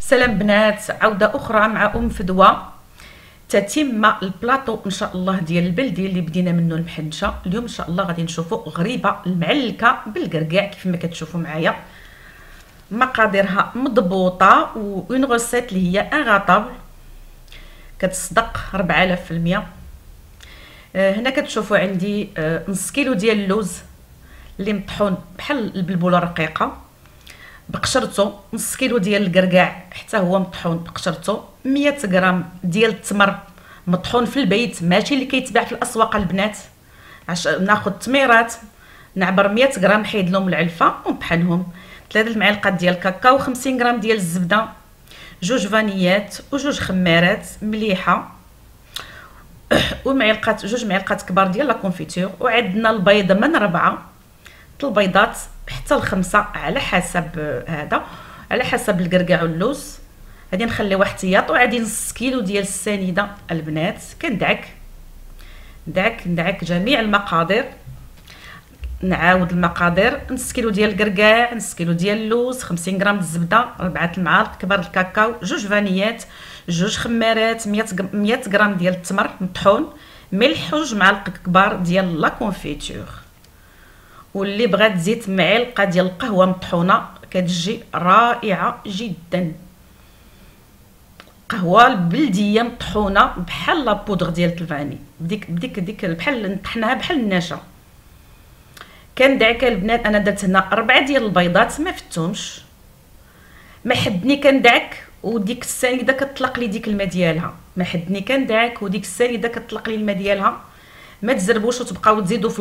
سلام بنات، عودة أخرى مع أم فدوى. تتم البلاطو إن شاء الله ديال البلدي اللي بدينا منه المحنشة. اليوم إن شاء الله غادي نشوفوا غريبة المعلكة بالكركاع كيف ما كتشوفوا معايا. مقاديرها مضبوطة وين غوسيت اللي هي ان غاطابل كتصدق 4000%. هنا كتشوفوا عندي نص كيلو ديال اللوز اللي مطحون بحال البلبوله رقيقه بقشرته، نص كيلو ديال الكركاع حتى هو مطحون بقشرته، 100 غرام ديال التمر مطحون في البيت ماشي اللي كيتباع في الاسواق البنات. ناخذ تميرات نعبر 100 غرام نحيد لهم العلفه ونطحنهم، 3 المعالق ديال الكاكاو، 50 غرام ديال الزبده، جوج فانيات وجوج خمارات مليحه جوج معالق كبار ديال لا كونفيتور، وعندنا البيض من 4 البيضات حتى ل5 على حسب على حسب الكركاع واللوز. غادي نخليوها احتياط. وعندي نص كيلو ديال السنيده البنات. ندعك جميع المقادير. نعاود المقادير: نص كيلو ديال الكركاع، نص كيلو ديال اللوز، 50 غرام الزبده، 4 المعالق كبار الكاكاو، جوج فانيات، جوج خمارات، 100 غرام ديال التمر مطحون، ملح، وجوج معالق كبار ديال لا كونفيتور. واللي بغات تزيد معلقه ديال القهوه مطحونه كتجي رائعه جدا. قهوه البلديه مطحونه بحال لا بودغ ديال الفاني، بديك بحال نطحناها بحال النشا. كندعك البنات. انا درت هنا 4 ديال البيضات ما فتهمش، ما حدني كندعك وديك السنيده كتطلق لي ديك الماء ديالها، ما حدني كندعك وديك السنيده كتطلق لي الماء ديالها. ما تزربوش وتبقاو تزيدوا في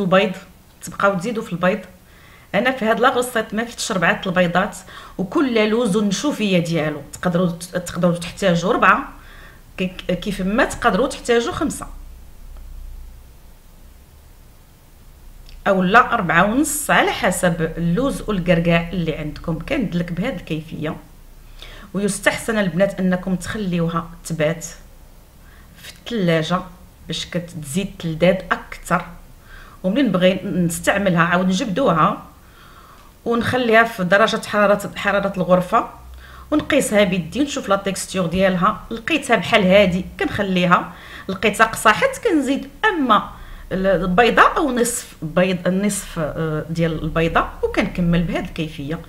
البيض. انا في هاد لاغوسيط ما فتش 4 البيضات، وكل لوز والنشوفيه ديالو تقدروا تحتاجوا 4 كيف ما تقدروا تحتاجوا 5 او لا 4.5 على حسب اللوز والكركاع اللي عندكم. كندلك بهذه الكيفيه. ويستحسن البنات انكم تخليوها تبات في الثلاجه باش كتزيد تلداد اكثر. ومنين بغي نستعملها عاود نجبدوها ونخليها في درجه حراره الغرفه ونقيسها بيدي نشوف لا تيكستور ديالها. لقيتها بحال هادي كنخليها، لقيتها قصاحت كنزيد اما البيضه او نصف ديال البيضه وكنكمل بهذه الكيفيه.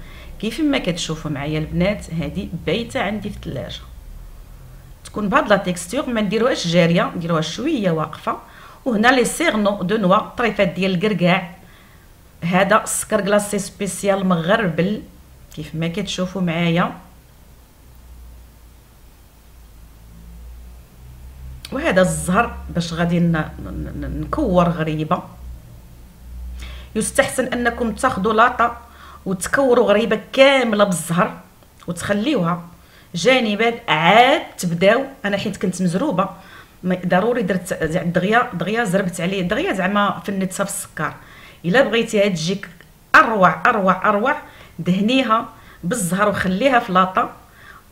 كيف ما كتشوفوا معايا البنات هذه بايته عندي في الثلاجه، تكون بهاد لا تيكستور، ما نديروهاش جاريه، نديروها شويه واقفه. وهنا لي سيغنو دو نوا، طريفات ديال الكركاع. هذا السكر كلاصي سبيسيال مغربل كيف ما كتشوفوا معايا. وهذا الزهر باش غادي نكور غريبه. يستحسن انكم تاخذوا لاطه وتكوروا غريبه كامله بالزهر وتخليوها جانبا، عاد تبداو. انا حيت كنت مزروبه ضروري درت دغيا زربت عليه دغيا زعما فنتها في السكر. الا بغيتيها تجيك اروع دهنيها بالزهر وخليها في لاطه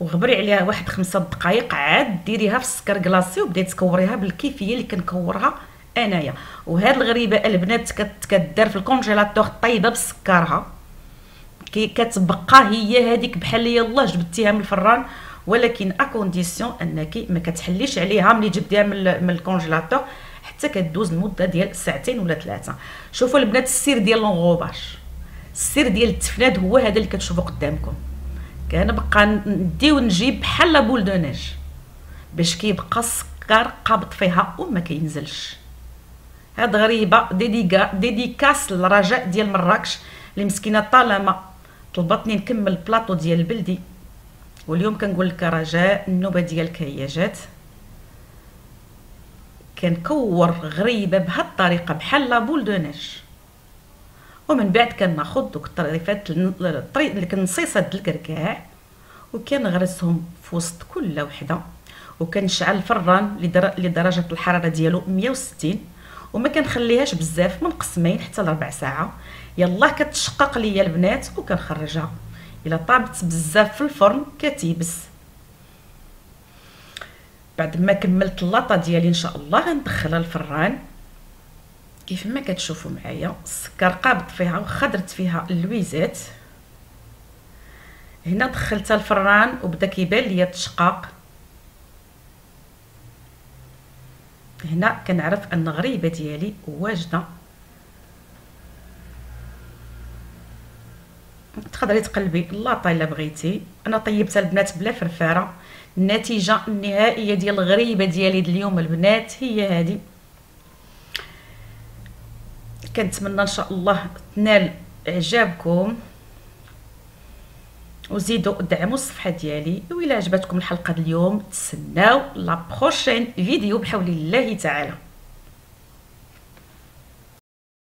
وغبري عليها واحد 5 دقائق، عاد ديريها في السكر كلاصي وبداي تكوريها بالكيفيه اللي كنكورها انايا. وهاد الغريبه البنات كدار في الكونجيلاتور طيبه بسكرها، كتبقى هي هذيك بحال يلاه جبدتيها من الفران، ولكن اكونديسيون انك ما كتحليش عليها ملي جبديها من الكونجيلاتور حتى كدوز المده ديال 2 ولا 3. شوفوا البنات السر ديال لونغوباش، السر ديال التفناد هو هذا اللي كتشوفوا قدامكم. كنبقى نديو نجيب بحال لا بول دو نيج باش كيبقى السكر قابض فيها وما كينزلش. هاد غريبه ديديكاس للرجاء ديال مراكش اللي مسكينه طالما طلبتني نكمل البلاطو ديال البلدي. واليوم كنقول لك رجاء النوبه ديالك هي جات. كنكور غريبه بهاد الطريقه بحال لا بول دو نيج، ومن بعد كناخذ دوك الطريفات اللي كنصيصات د الكركاع وكنغرسهم في وسط كل وحده، وكنشعل الفران لدرجه الحراره ديالو 160 وما كنخليهاش بزاف من قسمين حتى ل4 ساعات. يلا كتشقق ليا البنات وكنخرجها. الا طابت بزاف في الفرن كتيبس. بعد ما كملت اللاطه ديالي ان شاء الله غندخلها الفران. كيف ما كتشوفوا معايا السكر قابض فيها وخضرت فيها اللويزات. هنا دخلتها الفران وبدا كيبان ليا التشقاق. هنا كنعرف ان غريبه ديالي واجده. تقدري تقلبي اللاطه الا بغيتي. انا طيبتها البنات بلا فرفاره. النتيجه النهائيه ديال الغريبه ديالي اليوم البنات هي هذه. كنتمنى ان شاء الله تنال اعجابكم، وزيدوا دعموا الصفحه ديالي. وإلا عجبتكم الحلقه اليوم تسناو لا بروشين فيديو بحول الله تعالى.